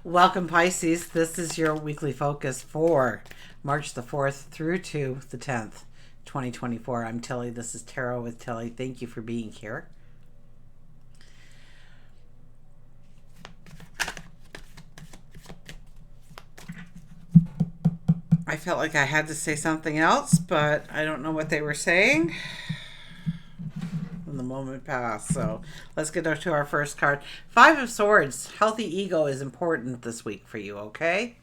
Welcome, Pisces. This is your weekly focus for March the 4th through to the 10th, 2024. I'm Tilly. This is Tarot with Tilly. Thank you for being here. I felt like I had to say something else, but I don't know what they were saying. And the moment passed. So let's get to our first card. Five of Swords. Healthy ego is important this week for you, okay?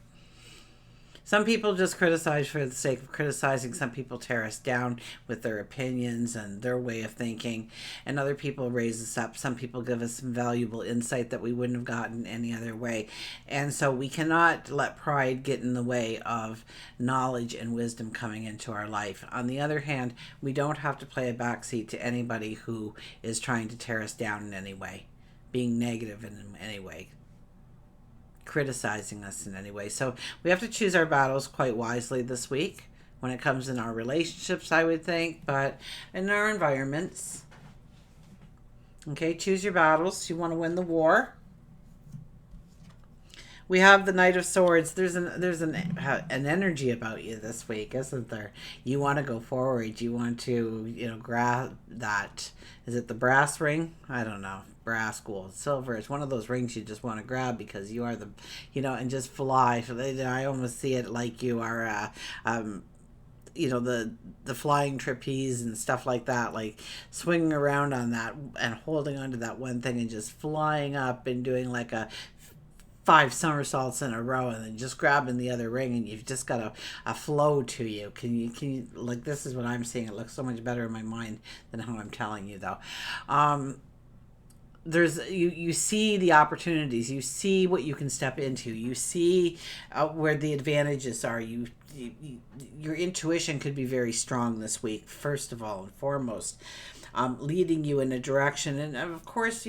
Some people just criticize for the sake of criticizing. Some people tear us down with their opinions and their way of thinking. And other people raise us up. Some people give us some valuable insight that we wouldn't have gotten any other way. And so we cannot let pride get in the way of knowledge and wisdom coming into our life. On the other hand, we don't have to play a backseat to anybody who is trying to tear us down in any way, being negative in any way, criticizing us in any way. So we have to choose our battles quite wisely this week when it comes in our relationships, I would think, but in our environments. Okay, choose your battles. You want to win the war. We have the Knight of Swords. There's an energy about you this week, isn't there? You want to go forward. You want to, grab that. Is it the brass ring? I don't know. Brass, gold, silver. It's one of those rings you just want to grab because you are the, and just fly. I almost see it like you are, the flying trapeze and stuff like that, like swinging around on that and holding onto that one thing and just flying up and doing like a 5 somersaults in a row and then just grabbing the other ring, and you've just got a flow to you. Can you like, this is what I'm seeing. It looks so much better in my mind than how I'm telling you, though. There's you see the opportunities, you see what you can step into, you see where the advantages are. Your intuition could be very strong this week, first of all and foremost, leading you in a direction. And of course,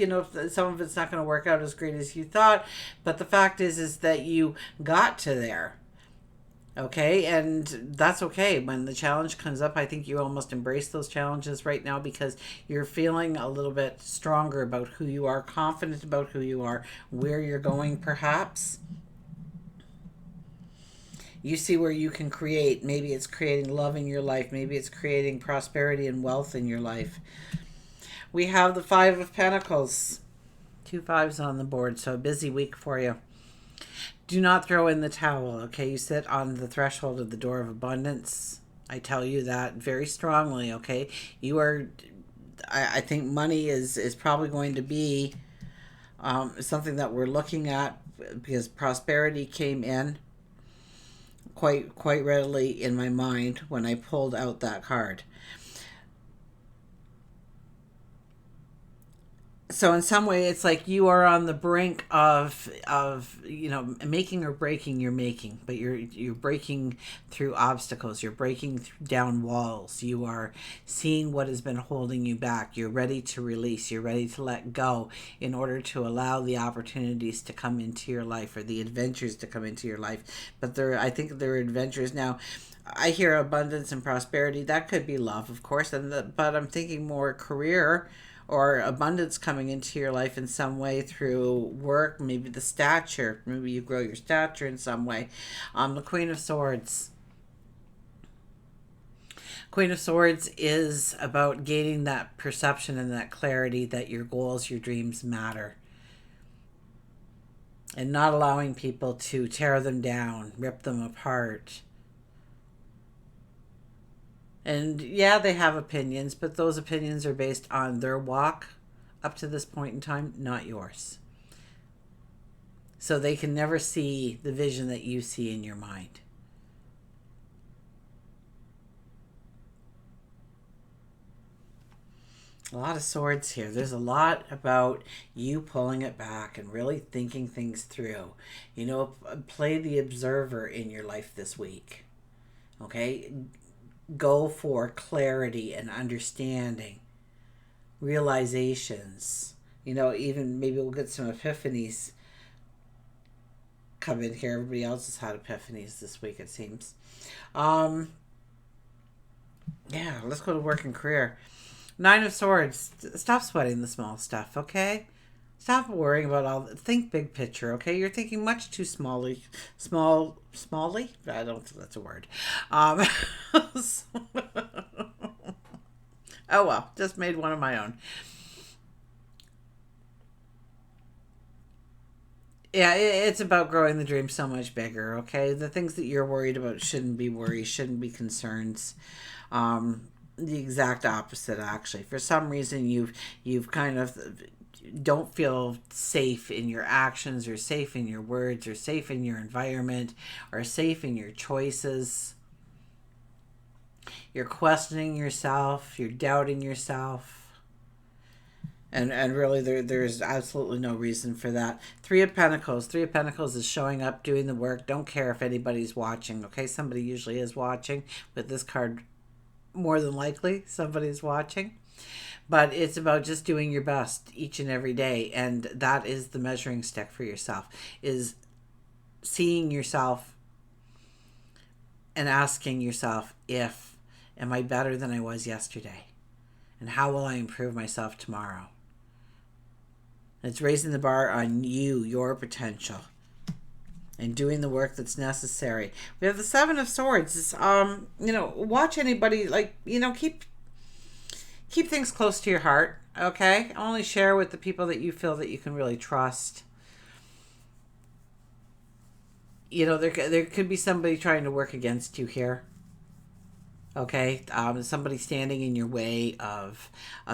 some of it's not going to work out as great as you thought, but the fact is that you got to there. Okay, and that's okay. When the challenge comes up, I think you almost embrace those challenges right now because you're feeling a little bit stronger about who you are, confident about who you are, where you're going, perhaps. You see where you can create. Maybe it's creating love in your life. Maybe it's creating prosperity and wealth in your life. We have the Five of Pentacles. 2 5s on the board, so a busy week for you. Do not throw in the towel, okay? You sit on the threshold of the door of abundance. I tell you that very strongly, okay? You are, I think money is probably going to be something that we're looking at because prosperity came in quite readily in my mind when I pulled out that card. So in some way, it's like you are on the brink of making or breaking. You're making, but you're breaking through obstacles. You're breaking down walls. You are seeing what has been holding you back. You're ready to release. You're ready to let go in order to allow the opportunities to come into your life or the adventures to come into your life. But I think there are adventures now. I hear abundance and prosperity. That could be love, of course, but I'm thinking more career or abundance coming into your life in some way through work, maybe the stature. Maybe you grow your stature in some way. The Queen of Swords. Queen of Swords is about gaining that perception and that clarity that your goals, your dreams matter. And not allowing people to tear them down, rip them apart. And yeah, they have opinions, but those opinions are based on their walk up to this point in time, not yours. So they can never see the vision that you see in your mind. A lot of swords here. There's a lot about you pulling it back and really thinking things through. Play the observer in your life this week. Okay? Go for clarity and understanding, realizations. Even maybe we'll get some epiphanies come in here. Everybody else has had epiphanies this week, it seems. Yeah, let's go to work and career. 9 of Swords. Stop sweating the small stuff, okay? Stop worrying about think big picture, okay? You're thinking much too smally? I don't think that's a word. Um, oh well, just made one of my own. Yeah, it's about growing the dream so much bigger, okay? The things that you're worried about shouldn't be worries, shouldn't be concerns. The exact opposite, actually. For some reason, you've kind of don't feel safe in your actions, or safe in your words, or safe in your environment, or safe in your choices. You're questioning yourself, you're doubting yourself. And really, there's absolutely no reason for that. Three of Pentacles. Three of Pentacles is showing up, doing the work. Don't care if anybody's watching, okay? Somebody usually is watching. With this card, more than likely, somebody's watching. But it's about just doing your best each and every day. And that is the measuring stick for yourself, is seeing yourself and asking yourself, if, am I better than I was yesterday? And how will I improve myself tomorrow? It's raising the bar on you, your potential, and doing the work that's necessary. We have the Seven of Swords. It's, watch anybody, keep things close to your heart, okay? Only share with the people that you feel that you can really trust. There could be somebody trying to work against you here. Okay, somebody standing in your way of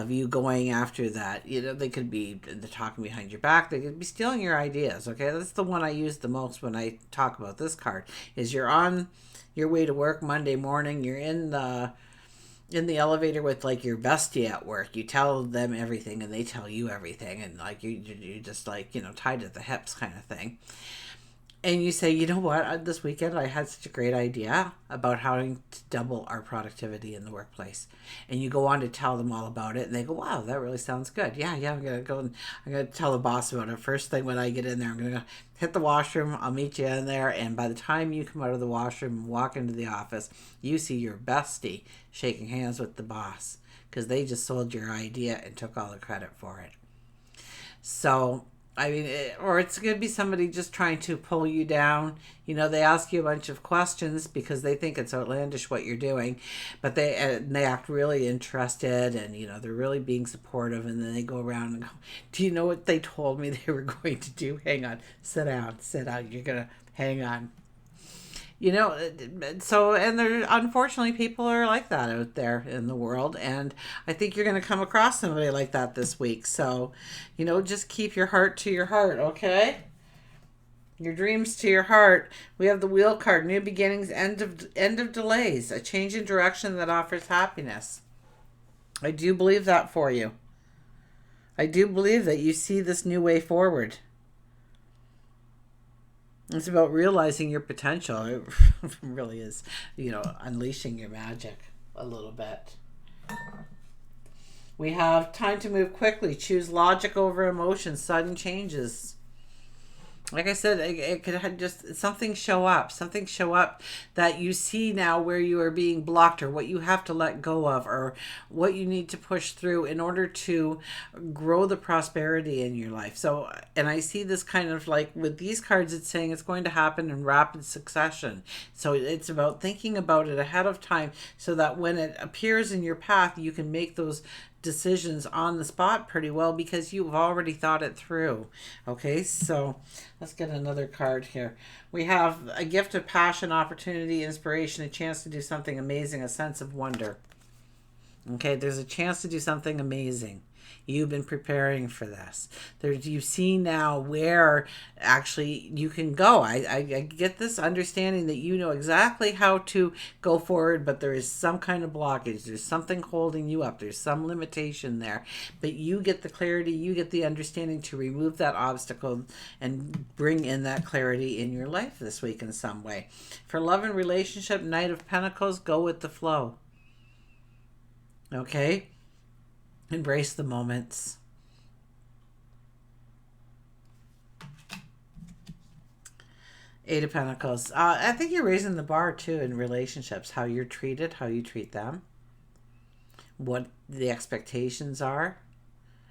you going after that. They could be talking behind your back. They could be stealing your ideas. Okay, that's the one I use the most when I talk about this card. Is you're on your way to work Monday morning. You're in the elevator with like your bestie at work. You tell them everything and they tell you everything, and like you just like tied at the hips kind of thing. And you say, you know what, this weekend I had such a great idea about how to double our productivity in the workplace. And you go on to tell them all about it, and they go, wow, that really sounds good. Yeah, I'm going to go and I'm going to tell the boss about it. First thing when I get in there, I'm going to hit the washroom. I'll meet you in there. And by the time you come out of the washroom and walk into the office, you see your bestie shaking hands with the boss, because they just sold your idea and took all the credit for it. So or it's going to be somebody just trying to pull you down. They ask you a bunch of questions because they think it's outlandish what you're doing, but they act really interested, and they're really being supportive, and then they go around and go, do you know what they told me they were going to do? Hang on, sit down, you're going to hang on. And there, unfortunately, people are like that out there in the world, and I think you're going to come across somebody like that this week. So just keep your heart to your heart, okay? Your dreams to your heart. We have the Wheel card. New beginnings, end of delays, a change in direction that offers happiness. I do believe that for you. I do believe that you see this new way forward. It's about realizing your potential. It really is, unleashing your magic a little bit. We have time to move quickly. Choose logic over emotion. Sudden changes. Like I said, it could have just something show up that you see now where you are being blocked, or what you have to let go of, or what you need to push through in order to grow the prosperity in your life. So, and I see this kind of like with these cards, it's saying it's going to happen in rapid succession. So it's about thinking about it ahead of time, so that when it appears in your path, you can make those decisions on the spot pretty well, because you've already thought it through. Okay, so let's get another card here. We have a gift of passion, opportunity, inspiration, a chance to do something amazing, a sense of wonder. Okay, there's a chance to do something amazing. You've been preparing for this. You see now where actually you can go. I get this understanding that you know exactly how to go forward, but there is some kind of blockage. There's something holding you up. There's some limitation there. But you get the clarity, you get the understanding to remove that obstacle and bring in that clarity in your life this week in some way. For love and relationship, Knight of Pentacles, go with the flow. Okay? Embrace the moments. Eight of Pentacles. I think you're raising the bar too in relationships. How you're treated, how you treat them, what the expectations are.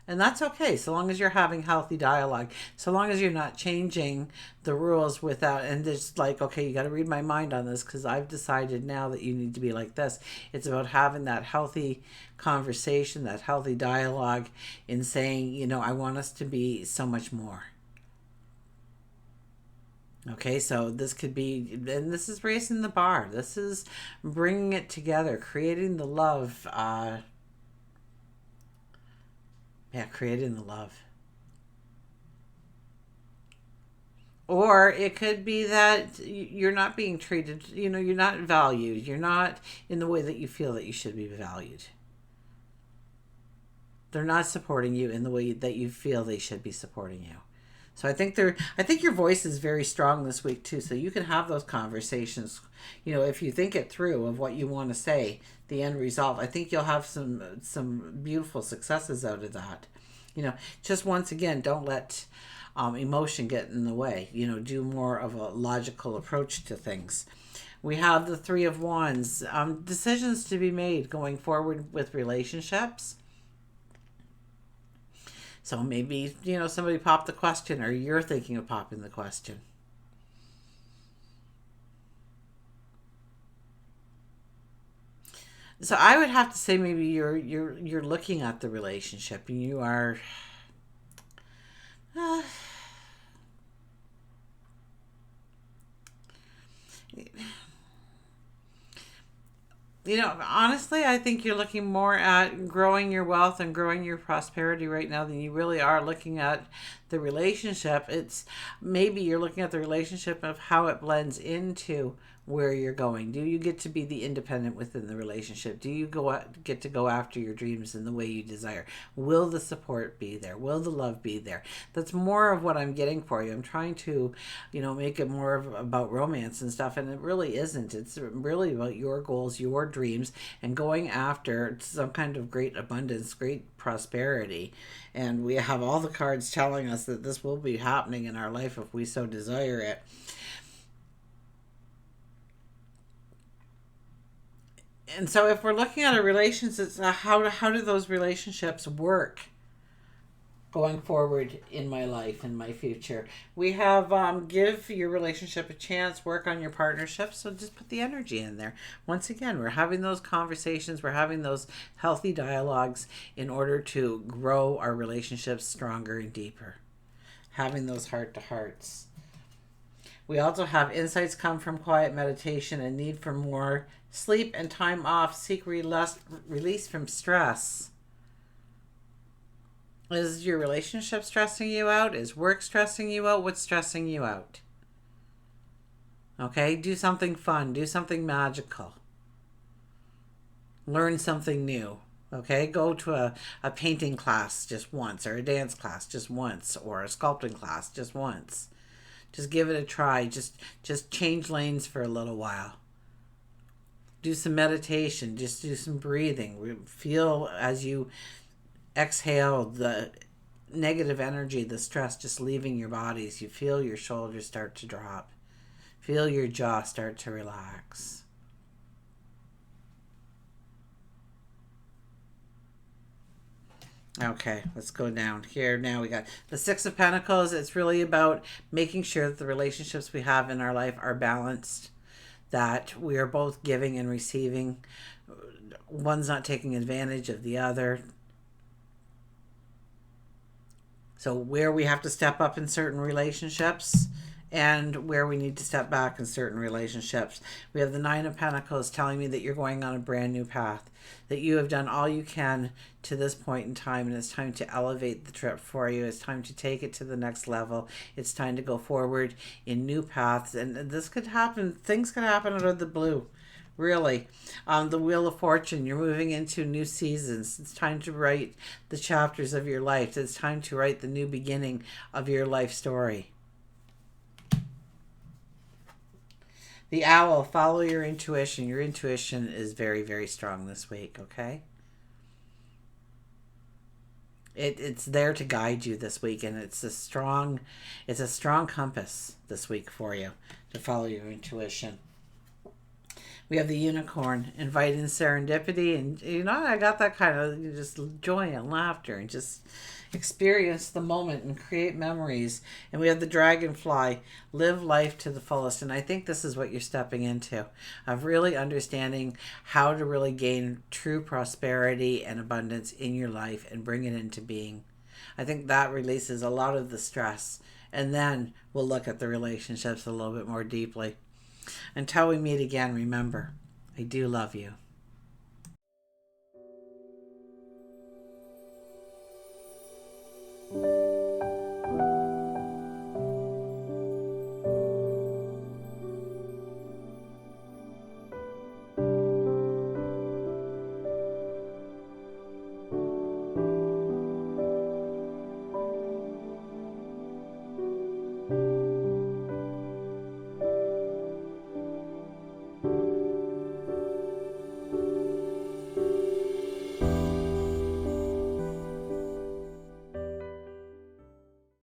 And that's okay, so long as you're having healthy dialogue, so long as you're not changing the rules without, and it's like, okay, you got to read my mind on this because I've decided now that you need to be like this. It's about having that healthy conversation, that healthy dialogue in saying, I want us to be so much more. Okay, so this could be, and this is raising the bar. This is bringing it together, creating the love. Creating the love. Or it could be that you're not being treated, you're not valued. You're not in the way that you feel that you should be valued. They're not supporting you in the way that you feel they should be supporting you. So I think your voice is very strong this week too. So you can have those conversations. If you think it through of what you want to say, the end result, I think you'll have some beautiful successes out of that. Just once again, don't let emotion get in the way. Do more of a logical approach to things. We have the Three of Wands, decisions to be made going forward with relationships. So maybe, somebody popped the question or you're thinking of popping the question. So I would have to say maybe you're looking at the relationship and you are uh, honestly, I think you're looking more at growing your wealth and growing your prosperity right now than you really are looking at the relationship. It's maybe you're looking at the relationship of how it blends into where you're going. Do you get to be the independent within the relationship? Do you get to go after your dreams in the way you desire? Will the support be there? Will the love be there? That's more of what I'm getting for you. I'm trying to, make it more about romance and stuff, and it really isn't. It's really about your goals, your dreams, and going after some kind of great abundance, great prosperity. And we have all the cards telling us that this will be happening in our life if we so desire it. And so if we're looking at a relationship, it's how do those relationships work going forward in my life, in my future? We have give your relationship a chance, work on your partnership. So just put the energy in there. Once again, we're having those conversations, we're having those healthy dialogues in order to grow our relationships stronger and deeper. Having those heart to hearts. We also have insights come from quiet meditation and need for more sleep and time off. Seek release from stress. Is your relationship stressing you out? Is work stressing you out? What's stressing you out? Okay, do something fun. Do something magical. Learn something new. Okay, go to a painting class just once, or a dance class just once, or a sculpting class just once. Just give it a try. Just change lanes for a little while. Do some meditation. Just do some breathing. Feel as you exhale the negative energy, the stress just leaving your bodies. You feel your shoulders start to drop. Feel your jaw start to relax. Okay, let's go down here. Now we got the Six of Pentacles. It's really about making sure that the relationships we have in our life are balanced, that we are both giving and receiving. One's not taking advantage of the other. So where we have to step up in certain relationships and where we need to step back in certain relationships. We have the Nine of Pentacles telling me that you're going on a brand new path, that you have done all you can to this point in time, and it's time to elevate the trip for you. It's time to take it to the next level. It's time to go forward in new paths, and this could happen. Things could happen out of the blue. Really. The Wheel of Fortune, you're moving into new seasons. It's time to write the chapters of your life. It's time to write the new beginning of your life story. The Owl, follow your intuition. Your intuition is very, very strong this week, okay? It's there to guide you this week, and it's a strong compass this week for you to follow your intuition. We have the unicorn, inviting serendipity. And, I got that kind of just joy and laughter and just experience the moment and create memories. And we have the dragonfly, live life to the fullest. And I think this is what you're stepping into, of really understanding how to really gain true prosperity and abundance in your life and bring it into being. I think that releases a lot of the stress. And then we'll look at the relationships a little bit more deeply. Until we meet again, remember, I do love you.